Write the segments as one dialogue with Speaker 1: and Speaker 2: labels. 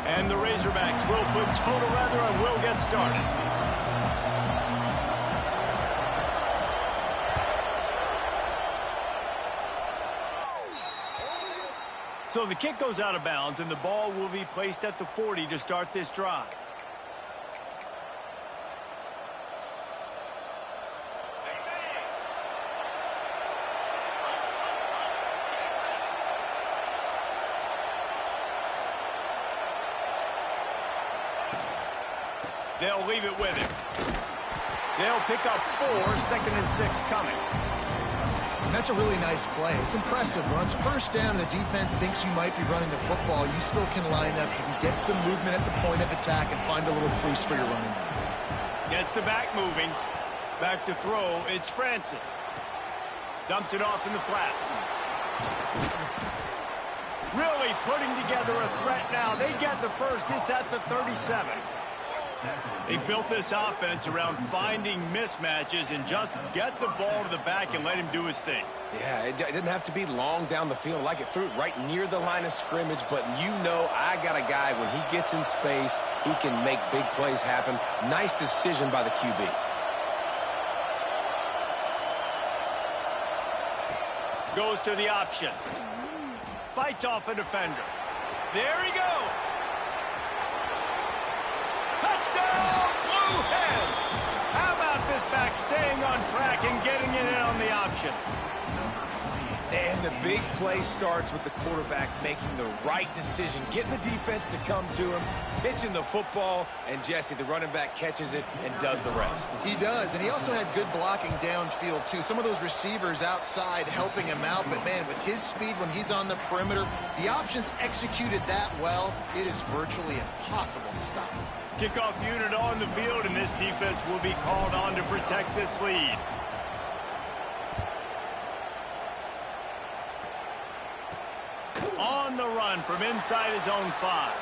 Speaker 1: And the Razorbacks will put total leather and will get started. So the kick goes out of bounds, and the ball will be placed at the 40 to start this drive. They'll leave it with him. They'll pick up 4, 2nd and 6 coming.
Speaker 2: And that's a really nice play. It's impressive. When it's first down and the defense thinks you might be running the football, you still can line up. You can get some movement at the point of attack and find a little crease for your running back.
Speaker 1: Gets the back moving. Back to throw. It's Francis. Dumps it off in the flats. Really putting together a threat now. They get the first. It's at the 37. They built this offense around finding mismatches and just get the ball to the back and let him do his thing.
Speaker 3: Yeah, it didn't have to be long down the field. Like it threw it right near the line of scrimmage, but you know I got a guy, when he gets in space, he can make big plays happen. Nice decision by the QB.
Speaker 1: Goes to the option. Fights off a defender. There he goes. Touchdown, Blue Hens! How about this back staying on track and getting it in on the option?
Speaker 3: And the big play starts with the quarterback making the right decision, getting the defense to come to him, pitching the football, and Jesse, the running back, catches it and does the rest.
Speaker 2: He does, and he also had good blocking downfield, too. Some of those receivers outside helping him out, but, man, with his speed when he's on the perimeter, the options executed that well, it is virtually impossible to stop him.
Speaker 1: Kickoff unit on the field, and this defense will be called on to protect this lead. On the run from inside his own 5.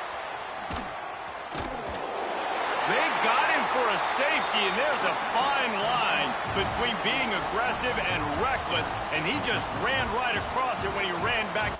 Speaker 1: They got him for a safety, and there's a fine line between being aggressive and reckless, and he just ran right across it when he ran back.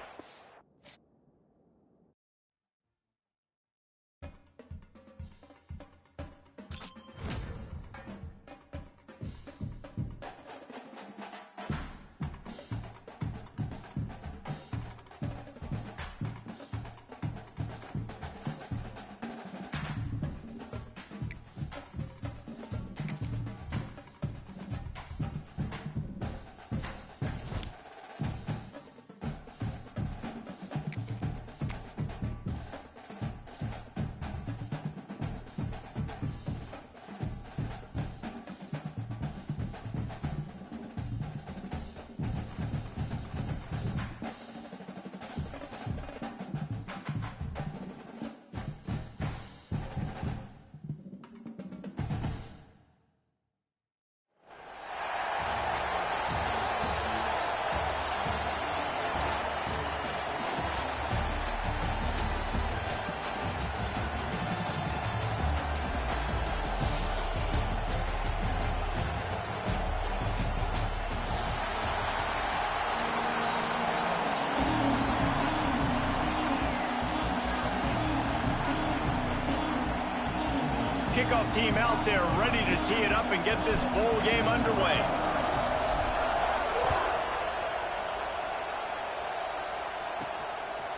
Speaker 1: Kickoff team out there ready to tee it up and get this bowl game underway.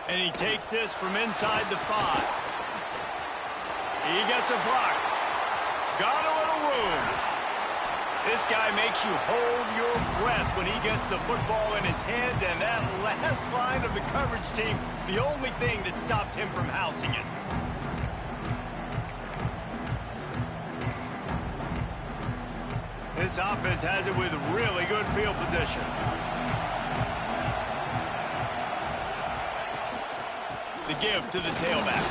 Speaker 1: And he takes this from inside the 5. He gets a block. Got a little room. This guy makes you hold your breath when he gets the football in his hands, and that last line of the coverage team, the only thing that stopped him from housing it. This offense has it with really good field position. The give to the tailback.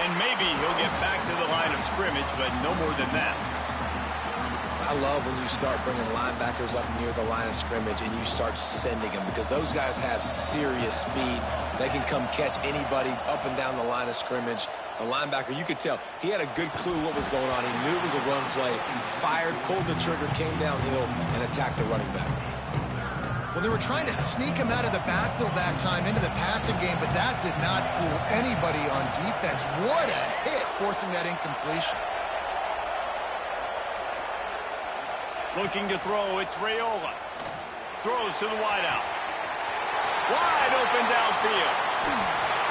Speaker 1: And maybe he'll get back to the line of scrimmage, but no more than that.
Speaker 3: I love when you start bringing linebackers up near the line of scrimmage and you start sending them, because those guys have serious speed. They can come catch anybody up and down the line of scrimmage. A linebacker, you could tell, he had a good clue what was going on. He knew it was a run play, fired, pulled the trigger, came downhill, and attacked the running back.
Speaker 2: Well, they were trying to sneak him out of the backfield that time into the passing game, but that did not fool anybody on defense. What a hit, forcing that incompletion.
Speaker 1: Looking to throw, it's Raiola. Throws to the wideout. Wide open downfield.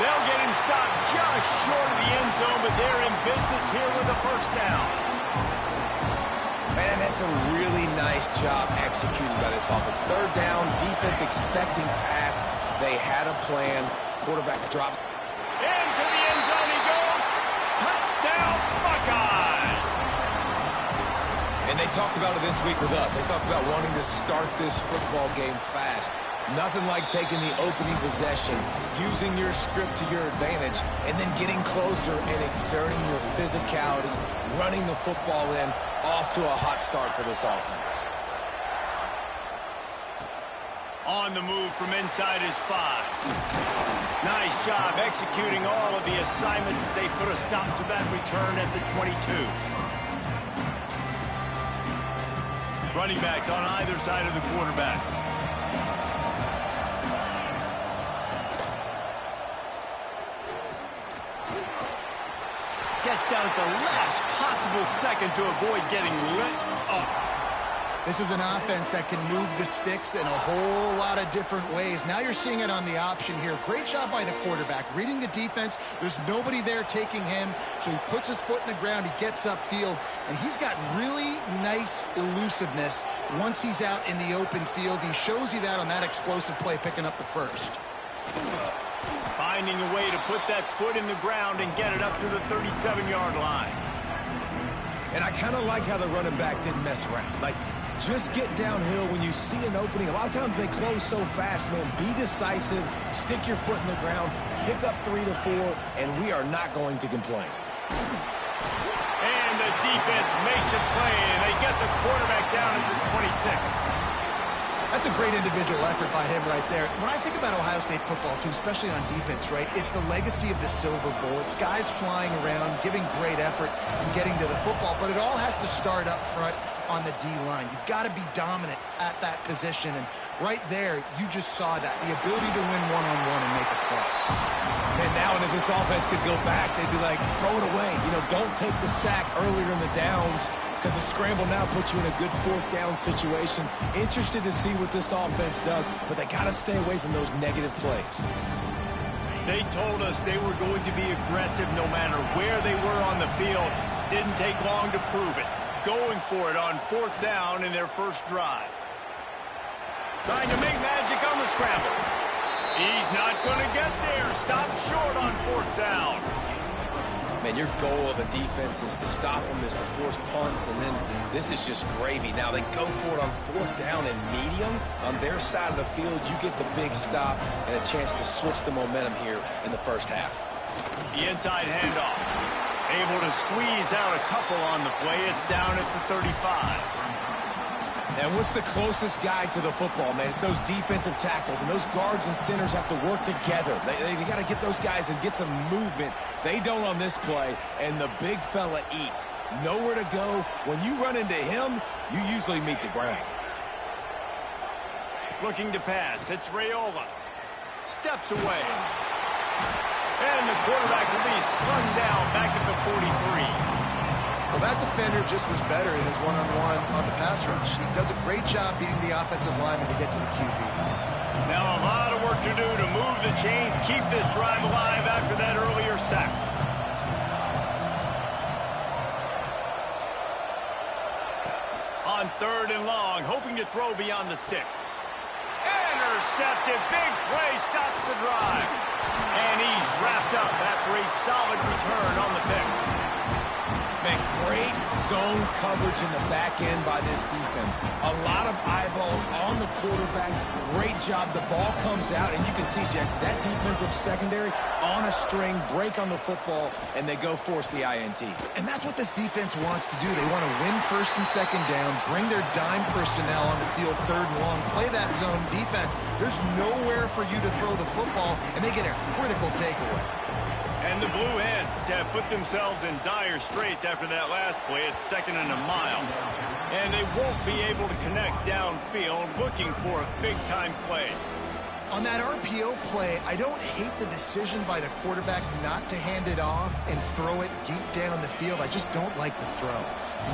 Speaker 1: They'll get him stopped just short of the end zone, but they're in business here with a first down.
Speaker 3: Man, that's a really nice job executed by this offense. Third down, defense expecting pass. They had a plan. Quarterback drops.
Speaker 1: Into the end zone he goes. Touchdown, Buckeyes.
Speaker 3: And they talked about it this week with us. They talked about wanting to start this football game fast. Nothing like taking the opening possession, using your script to your advantage, and then getting closer and exerting your physicality, running the football in, off to a hot start for this offense.
Speaker 1: On the move from inside his 5. Nice job executing all of the assignments as they put a stop to that return at the 22. Running backs on either side of the quarterback. Gets down at the last possible second to avoid getting lit up.
Speaker 2: This is an offense that can move the sticks in a whole lot of different ways. Now you're seeing it on the option here. Great job by the quarterback. Reading the defense, there's nobody there taking him, so he puts his foot in the ground, he gets upfield, and he's got really nice elusiveness once he's out in the open field. He shows you that on that explosive play, picking up the first.
Speaker 1: Finding a way to put that foot in the ground and get it up to the 37-yard line.
Speaker 3: And I kind of like how the running back didn't mess around. Like, just get downhill when you see an opening. A lot of times they close so fast, man. Be decisive, stick your foot in the ground, pick up 3 to 4, and we are not going to complain.
Speaker 1: And the defense makes it play, and they get the quarterback down at the 26.
Speaker 2: That's a great individual effort by him right there. When I think about Ohio State football, too, especially on defense, right, it's the legacy of the Silver Bowl. It's guys flying around, giving great effort and getting to the football, but it all has to start up front on the D-line. You've got to be dominant at that position, and right there, you just saw that, the ability to win one-on-one and make a play.
Speaker 3: And now, if this offense could go back, they'd be like, throw it away. You know, don't take the sack earlier in the downs, because the scramble now puts you in a good fourth down situation. Interested to see what this offense does, but they got to stay away from those negative plays.
Speaker 1: They told us they were going to be aggressive no matter where they were on the field. Didn't take long to prove it. Going for it on fourth down in their first drive. Trying to make magic on the scramble. He's not going to get there. Stop short on fourth down.
Speaker 3: Man, your goal of a defense is to stop them, is to force punts, and then this is just gravy. Now they go for it on fourth down and medium. On their side of the field, you get the big stop and a chance to switch the momentum here in the first half.
Speaker 1: The inside handoff. Able to squeeze out a couple on the play. It's down at the 35.
Speaker 3: And what's the closest guy to the football, man? It's those defensive tackles, and those guards and centers have to work together. They got to get those guys and get some movement. They don't on this play, and the big fella eats. Nowhere to go. When you run into him, you usually meet the ground.
Speaker 1: Looking to pass. It's Raiola. Steps away. And the quarterback will be slung down back at the 43.
Speaker 2: Well, that defender just was better in his one-on-one on the pass rush. He does a great job beating the offensive lineman to get to the QB.
Speaker 1: Now a lot of work to do to move the chains, keep this drive alive after that earlier sack. On third and long, hoping to throw beyond the sticks. Intercepted, big play, stops the drive. And he's wrapped up after a solid return on the pick.
Speaker 3: Man, great zone coverage in the back end by this defense. A lot of eyeballs on the quarterback. Great job. The ball comes out, and you can see, Jesse, that defensive secondary on a string, break on the football, and they go force the INT.
Speaker 2: And that's what this defense wants to do. They want to win first and second down, bring their dime personnel on the field third and long, play that zone defense. There's nowhere for you to throw the football, and they get a critical takeaway.
Speaker 1: And the Blue Hens have put themselves in dire straits after that last play. It's 2nd and a mile. And they won't be able to connect downfield, looking for a big-time play.
Speaker 2: On that RPO play, I don't hate the decision by the quarterback not to hand it off and throw it deep down the field. I just don't like the throw.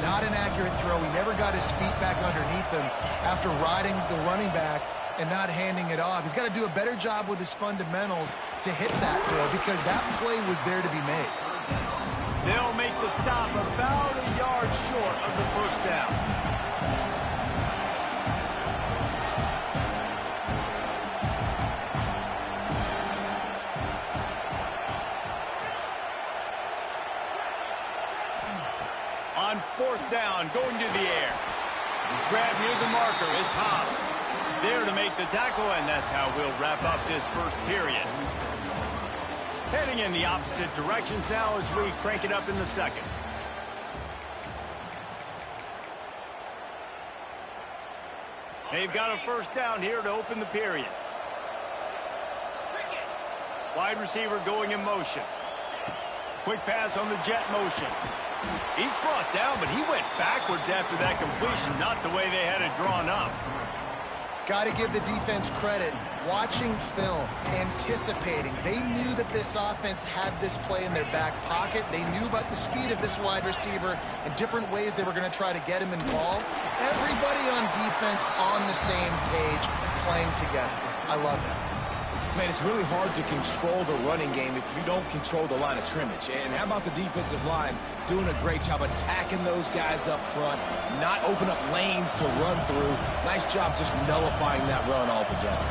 Speaker 2: Not an accurate throw. He never got his feet back underneath him after riding the running back and not handing it off. He's got to do a better job with his fundamentals to hit that throw because that play was there to be made.
Speaker 1: They'll make the stop about a yard short of the first down. On 4th down, going to the air. Grab near the marker is Hobbs. There to make the tackle, and that's how we'll wrap up this first period. Heading in the opposite directions now as we crank it up in the second. They've got a first down here to open the period. Wide receiver going in motion. Quick pass on the jet motion. He's brought down, but he went backwards after that completion, not the way they had it drawn up.
Speaker 2: Got to give the defense credit. Watching film, anticipating. They knew that this offense had this play in their back pocket. They knew about the speed of this wide receiver and different ways they were going to try to get him involved. Everybody on defense on the same page, playing together. I love it.
Speaker 3: Man, it's really hard to control the running game if you don't control the line of scrimmage. And how about the defensive line doing a great job attacking those guys up front, not open up lanes to run through. Nice job just nullifying that run altogether.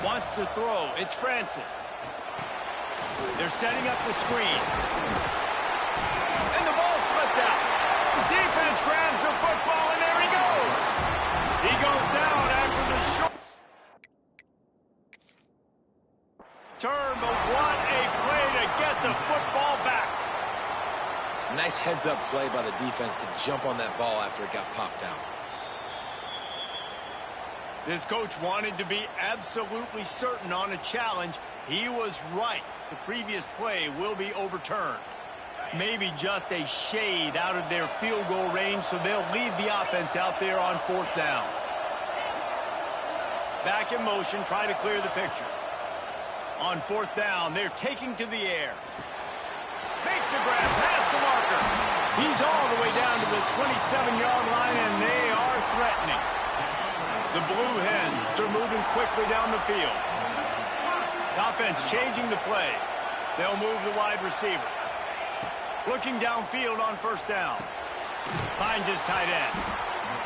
Speaker 1: Wants to throw. It's Francis. They're setting up the screen. And the ball slipped out. The defense grabs the football, and there he goes. He goes down after the short turn, but what a play to get the football back.
Speaker 3: Nice heads-up play by the defense to jump on that ball after it got popped out.
Speaker 1: This coach wanted to be absolutely certain on a challenge. He was right. The previous play will be overturned. Maybe just a shade out of their field goal range, so they'll leave the offense out there on 4th down. Back in motion, try to clear the picture. On 4th down, they're taking to the air. Makes a grab past the marker. He's all the way down to the 27-yard line, and they are threatening. The Blue Hens are moving quickly down the field. The offense changing the play. They'll move the wide receiver. Looking downfield on 1st down. Finds his tight end.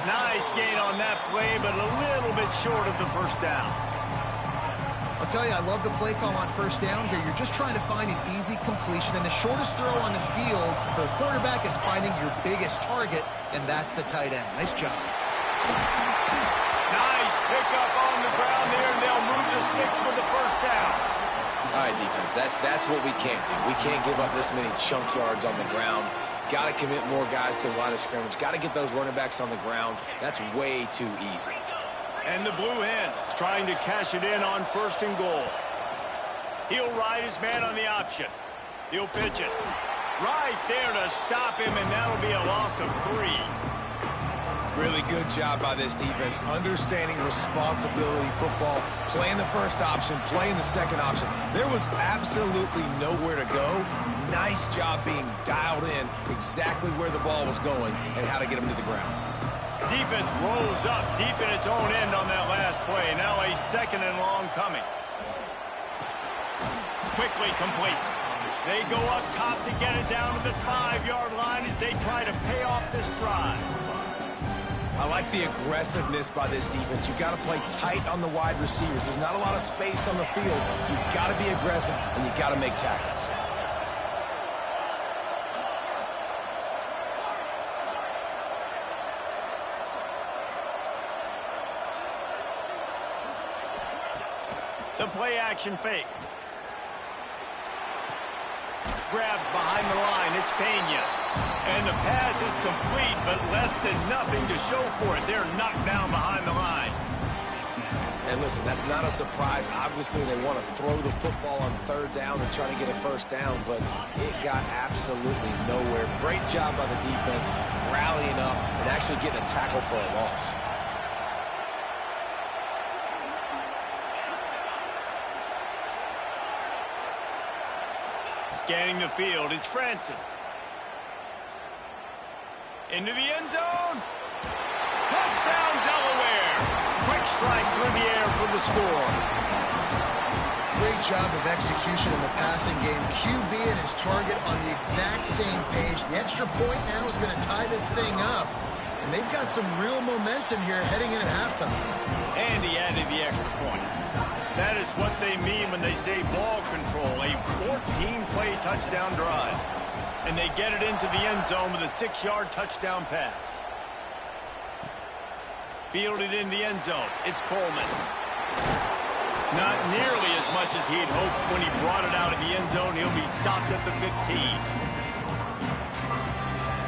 Speaker 1: Nice gain on that play, but a little bit short of the 1st down.
Speaker 2: I'll tell you, I love the play call on 1st down here. You're just trying to find an easy completion, and the shortest throw on the field for the quarterback is finding your biggest target, and that's the tight end. Nice job.
Speaker 1: Nice pickup on the ground there, and they'll move the sticks with the 1st down.
Speaker 3: All right, defense, that's what we can't do. We can't give up this many chunk yards on the ground. Got to commit more guys to the line of scrimmage. Got to get those running backs on the ground. That's way too easy.
Speaker 1: And the Blue Hens trying to cash it in on 1st and goal. He'll ride his man on the option. He'll pitch it. Right there to stop him, and that'll be a loss of 3.
Speaker 3: Really good job by this defense, understanding responsibility football, playing the 1st option, playing the 2nd option. There was absolutely nowhere to go. Nice job being dialed in exactly where the ball was going and how to get him to the ground.
Speaker 1: Defense rolls up deep in its own end on that last play. Now a 2nd and long coming. Quickly complete. They go up top to get it down to the 5-yard line as they try to pay off this drive.
Speaker 3: I like the aggressiveness by this defense. You've got to play tight on the wide receivers. There's not a lot of space on the field. You've got to be aggressive, and you've got to make tackles.
Speaker 1: The play-action fake. Grabbed behind the line. It's Pena. And the pass is complete, but less than nothing to show for it. They're knocked down behind the line.
Speaker 3: And listen, that's not a surprise. Obviously, they want to throw the football on third down and try to get a first down, but it got absolutely nowhere. Great job by the defense, rallying up and actually getting a tackle for a loss.
Speaker 1: Scanning the field, it's Francis. Into the end zone. Touchdown, Delaware. Quick strike through the air for the score.
Speaker 2: Great job of execution in the passing game. QB and his target on the exact same page. The extra point now is going to tie this thing up. And they've got some real momentum here heading in at halftime.
Speaker 1: And he added the extra point. That is what they mean when they say ball control. A 14-play touchdown drive. And they get it into the end zone with a 6-yard touchdown pass. Fielded in the end zone. It's Coleman. Not nearly as much as he'd hoped when he brought it out of the end zone. He'll be stopped at the 15.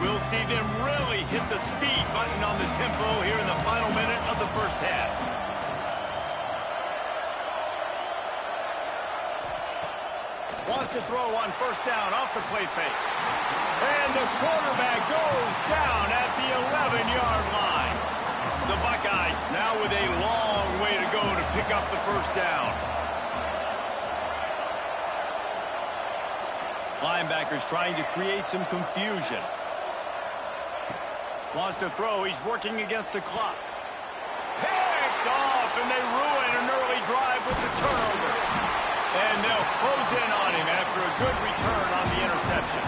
Speaker 1: We'll see them really hit the speed button on the tempo here in the final minute of the first half. Wants to throw on first down off the play fake. And the quarterback goes down at the 11-yard line. The Buckeyes now with a long way to go to pick up the first down. Linebackers trying to create some confusion. Wants to throw. He's working against the clock. Picked off, and they ruin an early drive with the turnover. And they'll close in on him after a good return on the interception.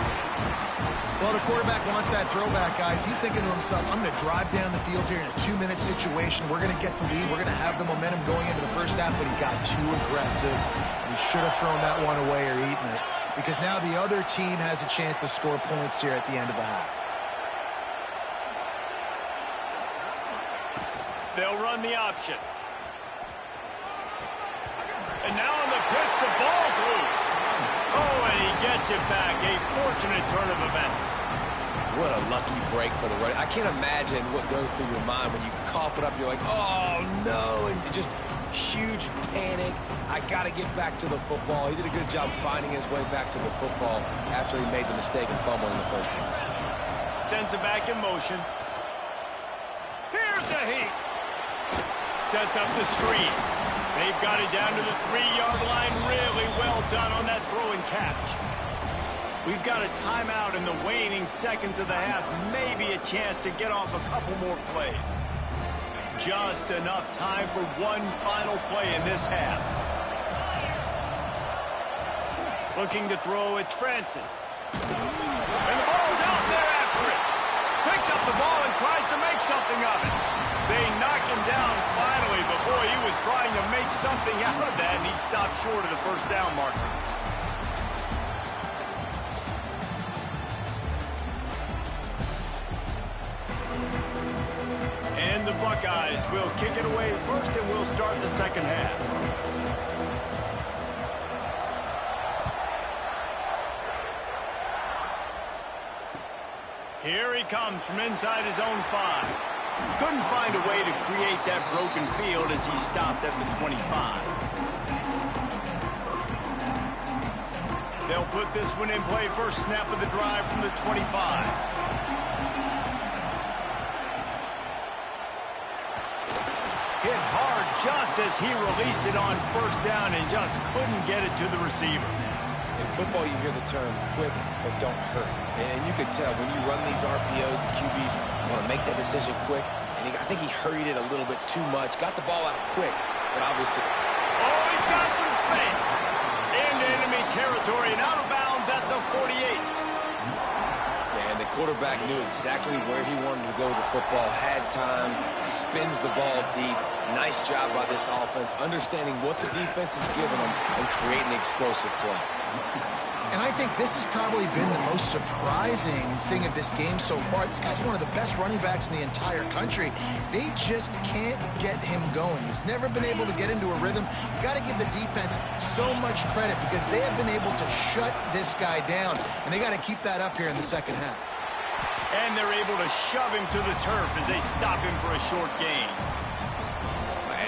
Speaker 2: Well, the quarterback wants that throwback, guys. He's thinking to himself, I'm going to drive down the field here in a 2-minute situation. We're going to get the lead. We're going to have the momentum going into the first half, but he got too aggressive. And he should have thrown that one away or eaten it, because now the other team has a chance to score points here at the end of the half.
Speaker 1: They'll run the option. And now on the pitch, the ball's loose. Oh, and he gets it back. A fortunate turn of events.
Speaker 3: What a lucky break for the running. I can't imagine what goes through your mind when you cough it up. You're like, oh, no, and just huge panic. I got to get back to the football. He did a good job finding his way back to the football after he made the mistake and fumble in the first place.
Speaker 1: Sends it back in motion. Here's a heat. Sets up the screen. They've got it down to the 3-yard line. Really well done on that throw and catch. We've got a timeout in the waning seconds of the half. Maybe a chance to get off a couple more plays. Just enough time for one final play in this half. Looking to throw, it's Francis. And the ball's out there after it. Picks up the ball and tries to make something of it. They knock him down finally, but boy, he was trying to make something out of that, and he stopped short of the first down marker. And the Buckeyes will kick it away first, and we'll start the second half. Here he comes from inside his own 5. Couldn't find a way to create that broken field as he stopped at the 25. They'll put this one in play. First snap of the drive from the 25. Hit hard just as he released it on first down and just couldn't get it to the receiver.
Speaker 3: In football, you hear the term quick, but don't hurry. And you can tell when you run these RPOs, the QBs want to make that decision quick. And I think he hurried it a little bit too much. Got the ball out quick, but obviously...
Speaker 1: Oh, he's got some space. Into enemy territory and out of bounds at the 48.
Speaker 3: And the quarterback knew exactly where he wanted to go with the football, had time, spins the ball deep. Nice job by this offense, understanding what the defense is giving them and creating an explosive play.
Speaker 2: And I think this has probably been the most surprising thing of this game so far. This guy's one of the best running backs in the entire country. They just can't get him going. He's never been able to get into a rhythm. You got to give the defense so much credit because they have been able to shut this guy down. And they got to keep that up here in the second half.
Speaker 1: And they're able to shove him to the turf as they stop him for a short gain.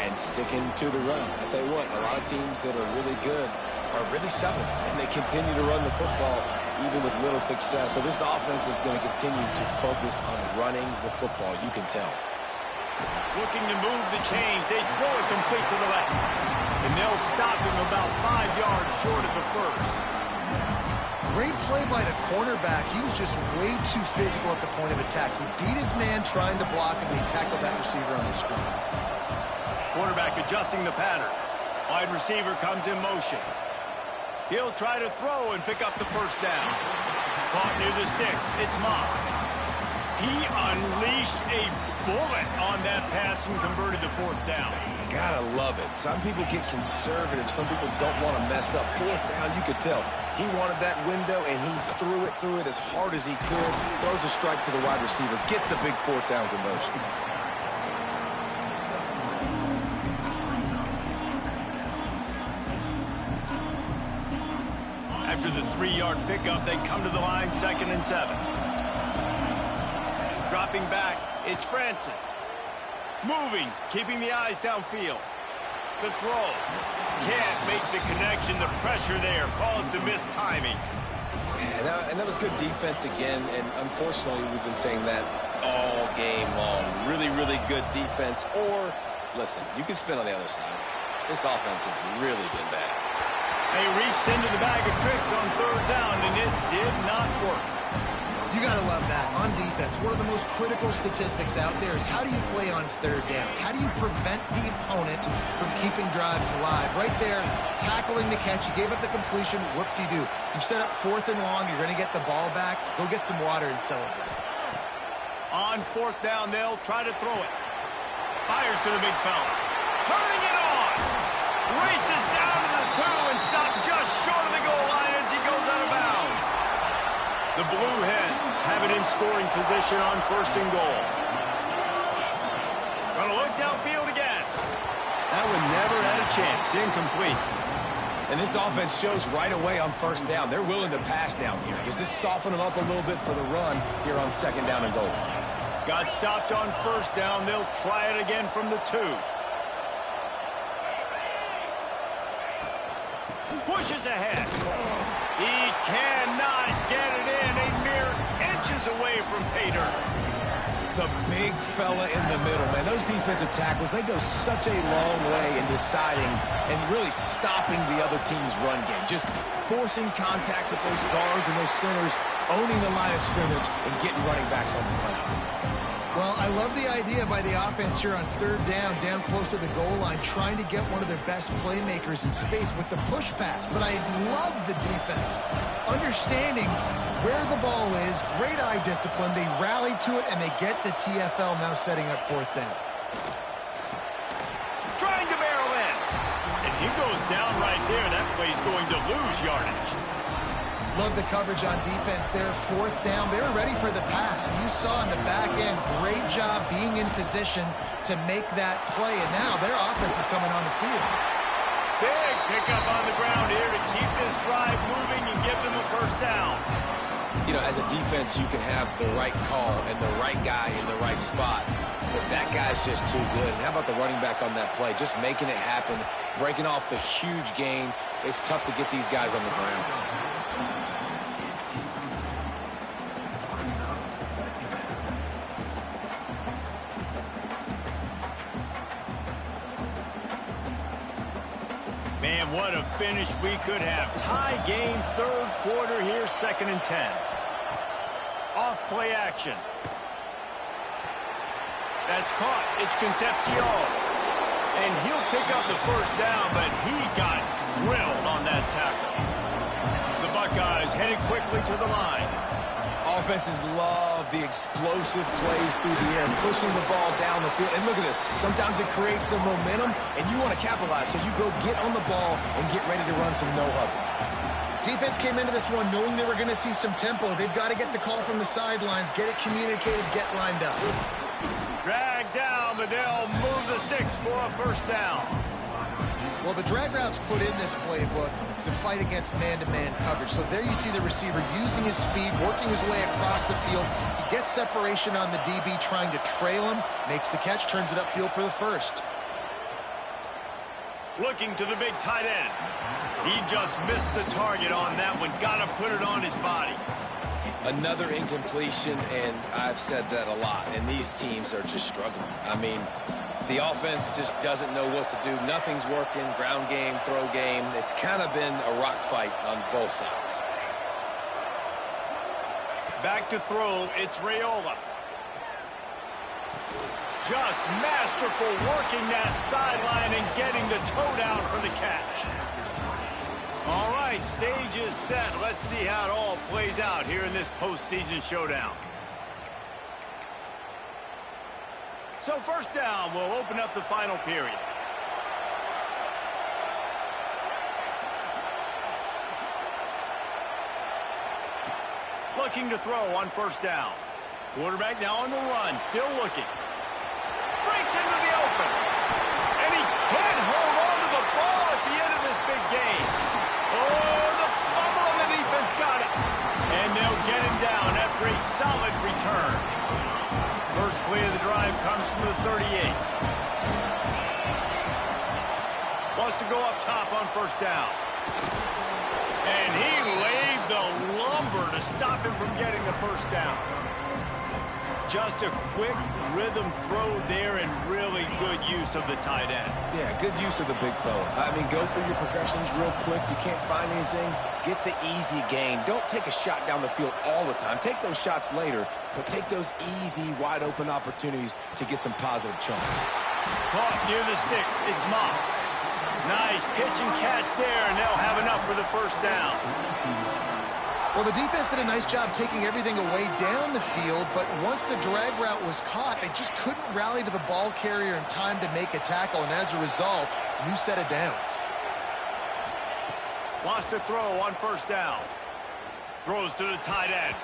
Speaker 3: And and sticking to the run. I tell you what, a lot of teams that are really good are really stubborn, and they continue to run the football even with little success. So this offense is going to continue to focus on running the football, you can tell.
Speaker 1: Looking to move the chains. They throw it complete to the left. And they'll stop him about 5 yards short of the first.
Speaker 2: Great play by the cornerback. He was just way too physical at the point of attack. He beat his man trying to block him, and he tackled that receiver on the screen.
Speaker 1: Quarterback adjusting the pattern. Wide receiver comes in motion. He'll try to throw and pick up the first down. Caught near the sticks. It's Moss. He unleashed a bullet on that pass and converted to fourth down.
Speaker 3: Gotta love it. Some people get conservative. Some people don't want to mess up. Fourth down, you could tell. He wanted that window, and he threw it as hard as he could. Throws a strike to the wide receiver. Gets the big fourth down conversion.
Speaker 1: After the 3-yard pickup, they come to the line, 2nd and 7. Dropping back, it's Francis. Moving, keeping the eyes downfield. The throw. Can't make the connection. The pressure there caused the missed timing.
Speaker 3: Yeah, and that was good defense again, and unfortunately we've been saying that all game long. Really, really good defense. Or, listen, you can spin on the other side. This offense has really been bad.
Speaker 1: They reached into the bag of tricks on 3rd down, and it did not work.
Speaker 2: You got to love that. On defense, one of the most critical statistics out there is how do you play on 3rd down? How do you prevent the opponent from keeping drives alive? Right there, tackling the catch. You gave up the completion. Whoop-de-doo. You've set up 4th and long. You're going to get the ball back. Go get some water and celebrate.
Speaker 1: On 4th down, they'll try to throw it. Fires to the big fella. Turning it on. Races down to the 2 and stopped just short of the goal line as he goes out of bounds. The Blue Hens have it in scoring position on 1st and goal. Gonna look downfield again. That one never had a chance. Incomplete.
Speaker 3: And this offense shows right away on 1st down. They're willing to pass down here. Does this soften them up a little bit for the run here on 2nd down and goal?
Speaker 1: Got stopped on 1st down. They'll try it again from the 2. Pushes ahead. He cannot get it in. A mere inches away from pay dirt.
Speaker 3: The big fella in the middle, man. Those defensive tackles, they go such a long way in deciding and really stopping the other team's run game. Just forcing contact with those guards and those centers, owning the line of scrimmage, and getting running backs on the ground.
Speaker 2: Well, I love the idea by the offense here on 3rd down close to the goal line, trying to get one of their best playmakers in space with the push pass. But I love the defense. Understanding where the ball is, great eye discipline. They rally to it, and they get the TFL now setting up 4th down.
Speaker 1: Trying to barrel in. And he goes down right there. That play's going to lose yardage.
Speaker 2: Love the coverage on defense there. 4th down. They were ready for the pass. You saw in the back end, great job being in position to make that play. And now their offense is coming on the field.
Speaker 1: Big pickup on the ground here to keep this drive moving and give them a 1st down.
Speaker 3: You know, as a defense, you can have the right call and the right guy in the right spot. But that guy's just too good. And how about the running back on that play? Just making it happen, breaking off the huge gain. It's tough to get these guys on the ground.
Speaker 1: Man, what a finish we could have. Tie game, 3rd quarter here, 2nd and 10. Off play action. That's caught. It's Concepcion. And he'll pick up the 1st down, but he got drilled on that tackle. The Buckeyes headed quickly to the line.
Speaker 3: Offenses love the explosive plays through the air, pushing the ball down the field. And look at this. Sometimes it creates some momentum, and you want to capitalize. So you go get on the ball and get ready to run some no-huddle.
Speaker 2: Defense came into this one knowing they were going to see some tempo. They've got to get the call from the sidelines, get it communicated, get lined up.
Speaker 1: Drag down, but they'll move the sticks for a 1st down.
Speaker 2: Well, the drag routes put in this playbook to fight against man-to-man coverage. So there you see the receiver using his speed, working his way across the field. He gets separation on the DB, trying to trail him, makes the catch, turns it upfield for the 1st.
Speaker 1: Looking to the big tight end. He just missed the target on that one. Got to put it on his body.
Speaker 3: Another incompletion, and I've said that a lot, and these teams are just struggling. I mean, the offense just doesn't know what to do. Nothing's working. Ground game, throw game. It's kind of been a rock fight on both sides.
Speaker 1: Back to throw, it's Raiola. Just masterful working that sideline and getting the toe down for the catch. All right, stage is set. Let's see how it all plays out here in this postseason showdown. So first down, we'll open up the final period. Looking to throw on first down. Quarterback now on the run, still looking. Breaks into the open. And he can't hold on to the ball at the end of this big game. Oh, the fumble and the defense got it. And they'll get him down after a solid return. First play of the drive comes from the 38. Wants to go up top on first down. And he laid the lumber to stop him from getting the first down. Just a quick rhythm throw there and really good use of the tight end.
Speaker 3: Yeah, good use of the big fella. I mean, go through your progressions real quick. You can't find anything. Get the easy gain. Don't take a shot down the field all the time. Take those shots later, but take those easy, wide-open opportunities to get some positive chunks.
Speaker 1: Caught near the sticks. It's Moss. Nice pitch and catch there, and they'll have enough for the first down.
Speaker 2: Well, the defense did a nice job taking everything away down the field, but once the drag route was caught, they just couldn't rally to the ball carrier in time to make a tackle, and as a result, new set of downs.
Speaker 1: Wants to throw on first down. Throws to the tight end.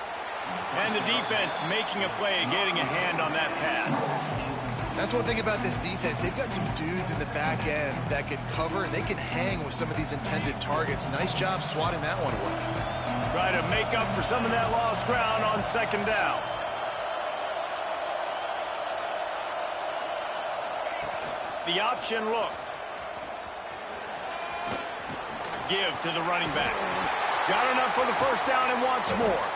Speaker 1: And the defense making a play and getting a hand on that pass.
Speaker 2: That's one thing about this defense. They've got some dudes in the back end that can cover, and they can hang with some of these intended targets. Nice job swatting that one away.
Speaker 1: Try to make up for some of that lost ground on second down. The option look. Give to the running back. Got enough for the first down and wants more.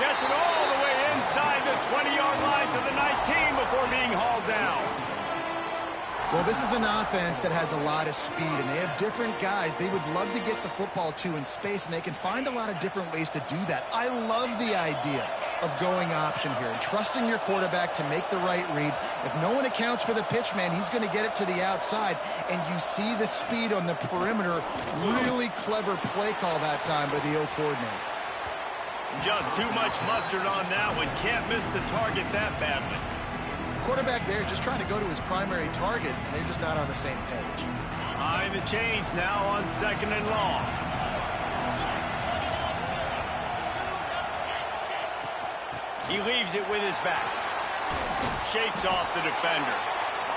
Speaker 1: Gets it all the way inside the 20-yard line to the 19 before being hauled down.
Speaker 2: Well, this is an offense that has a lot of speed, and they have different guys they would love to get the football to in space, and they can find a lot of different ways to do that. I love the idea of going option here and trusting your quarterback to make the right read. If no one accounts for the pitch, man, he's going to get it to the outside, and you see the speed on the perimeter. Really clever play call that time by the O coordinator.
Speaker 1: Just too much mustard on that one. Can't miss the target that badly.
Speaker 2: Quarterback there just trying to go to his primary target, and they're just not on the same page.
Speaker 1: Behind the chains now on second and long. He leaves it with his back. Shakes off the defender.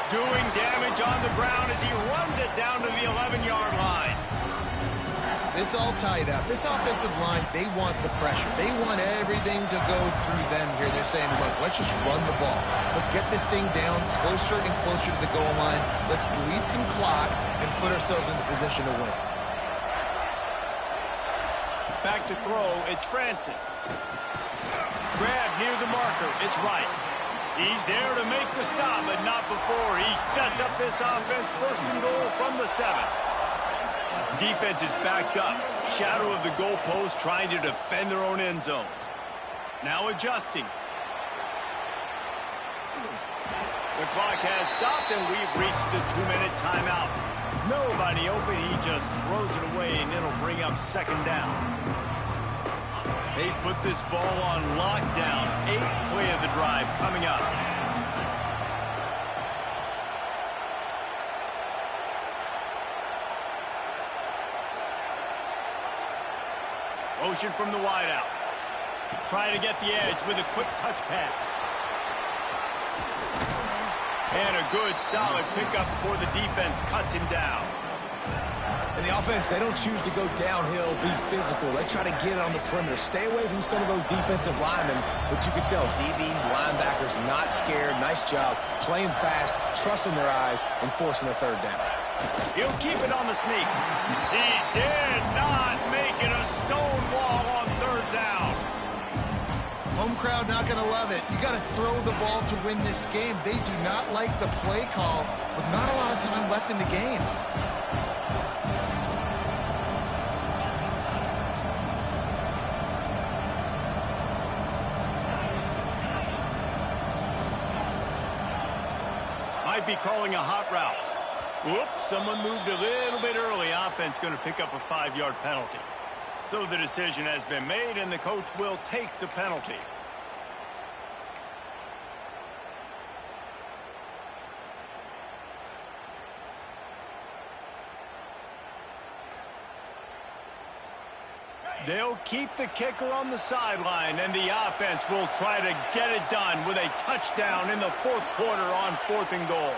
Speaker 1: Doing damage on the ground as he runs it down to the 11-yard line.
Speaker 2: It's all tied up. This offensive line, they want the pressure. They want everything to go through them here. They're saying, look, let's just run the ball. Let's get this thing down closer and closer to the goal line. Let's bleed some clock and put ourselves into position to win.
Speaker 1: Back to throw, it's Francis. Grab near the marker, it's Wright. He's there to make the stop, but not before he sets up this offense. First and goal from the 7. Defense is backed up. Shadow of the goalpost trying to defend their own end zone. Now adjusting. The clock has stopped and we've reached the 2-minute timeout. Nobody open. He just throws it away and it'll bring up second down. They've put this ball on lockdown. 8th play of the drive coming up. Motion from the wideout. Trying to get the edge with a quick touch pass. And a good, solid pickup before the defense cuts him down.
Speaker 3: And the offense, they don't choose to go downhill, be physical. They try to get it on the perimeter. Stay away from some of those defensive linemen. But you can tell DBs, linebackers, not scared. Nice job playing fast, trusting their eyes, and forcing a third down.
Speaker 1: He'll keep it on the sneak. He did not make it a stone wall on third down.
Speaker 2: Home crowd not going to love it. You got to throw the ball to win this game. They do not like the play call with not a lot of time left in the game.
Speaker 1: Might be calling a hot route. Whoops, someone moved a little bit early. Offense going to pick up a 5-yard penalty. So the decision has been made, and the coach will take the penalty. They'll keep the kicker on the sideline, and the offense will try to get it done with a touchdown in the fourth quarter on 4th and goal.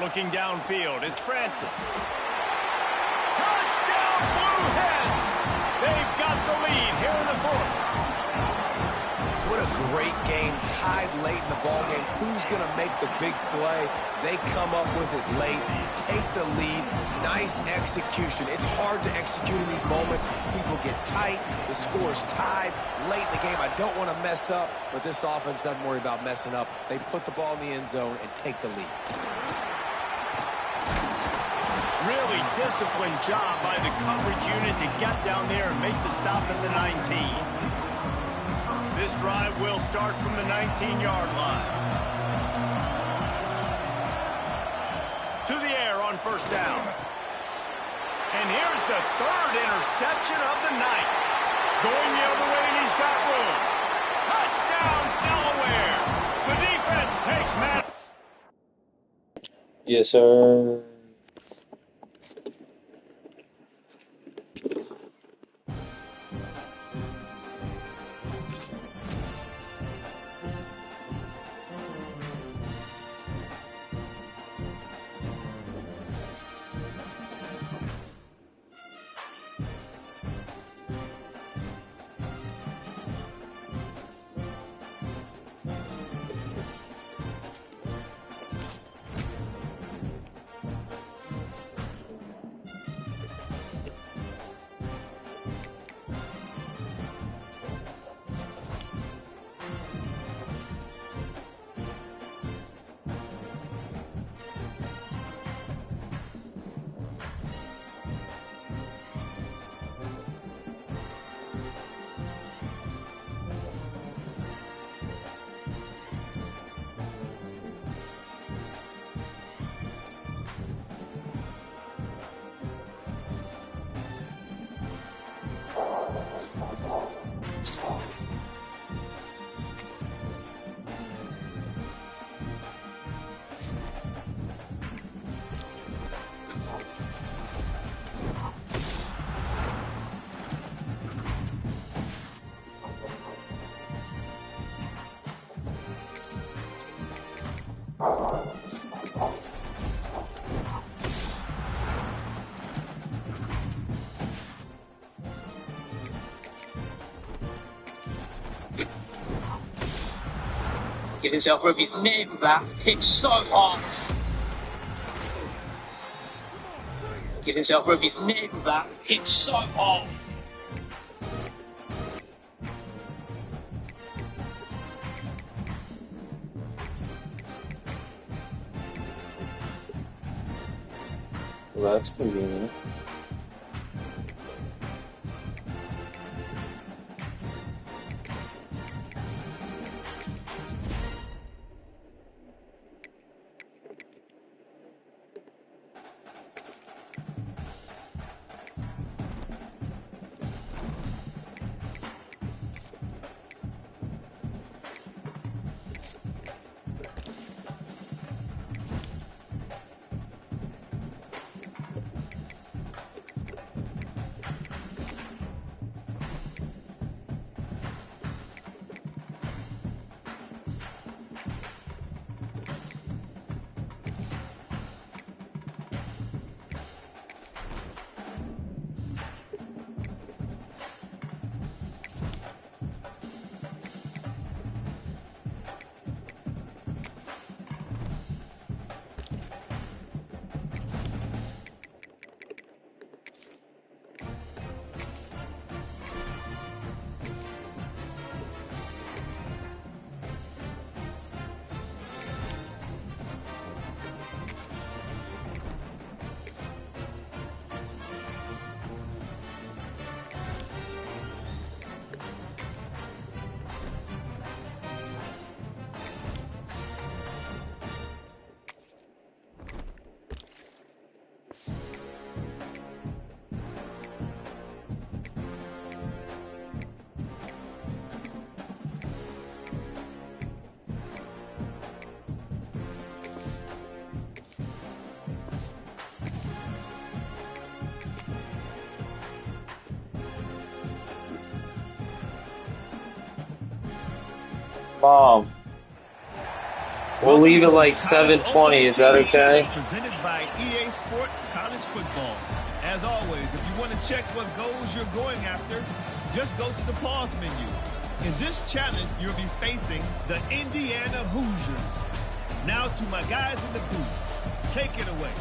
Speaker 1: Looking downfield, it's Francis. Touchdown, Blue Hens! They've got the lead here in the fourth.
Speaker 3: What a great game, tied late in the ball game. Who's going to make the big play? They come up with it late, take the lead. Nice execution. It's hard to execute in these moments. People get tight. The score's tied late in the game. I don't want to mess up, but this offense doesn't worry about messing up. They put the ball in the end zone and take the lead.
Speaker 1: Really disciplined job by the coverage unit to get down there and make the stop at the 19. This drive will start from the 19-yard line. To the air on first down. And here's the third interception of the night. Going the other way, and he's got room. Touchdown, Delaware. The defense takes man.
Speaker 4: Yes, sir.
Speaker 5: Gives himself room, he's nailed that, hit so hard. Gives himself room, he's nailed that, hit so hard.
Speaker 4: Well, that's convenient. Mom. We'll leave it like 7:20. Is that okay?
Speaker 1: Presented by EA Sports College Football. As always, if you want to check what goals you're going after, just go to the pause menu. In this challenge, you'll be facing the Indiana Hoosiers. Now to my guys in the booth. Take it away.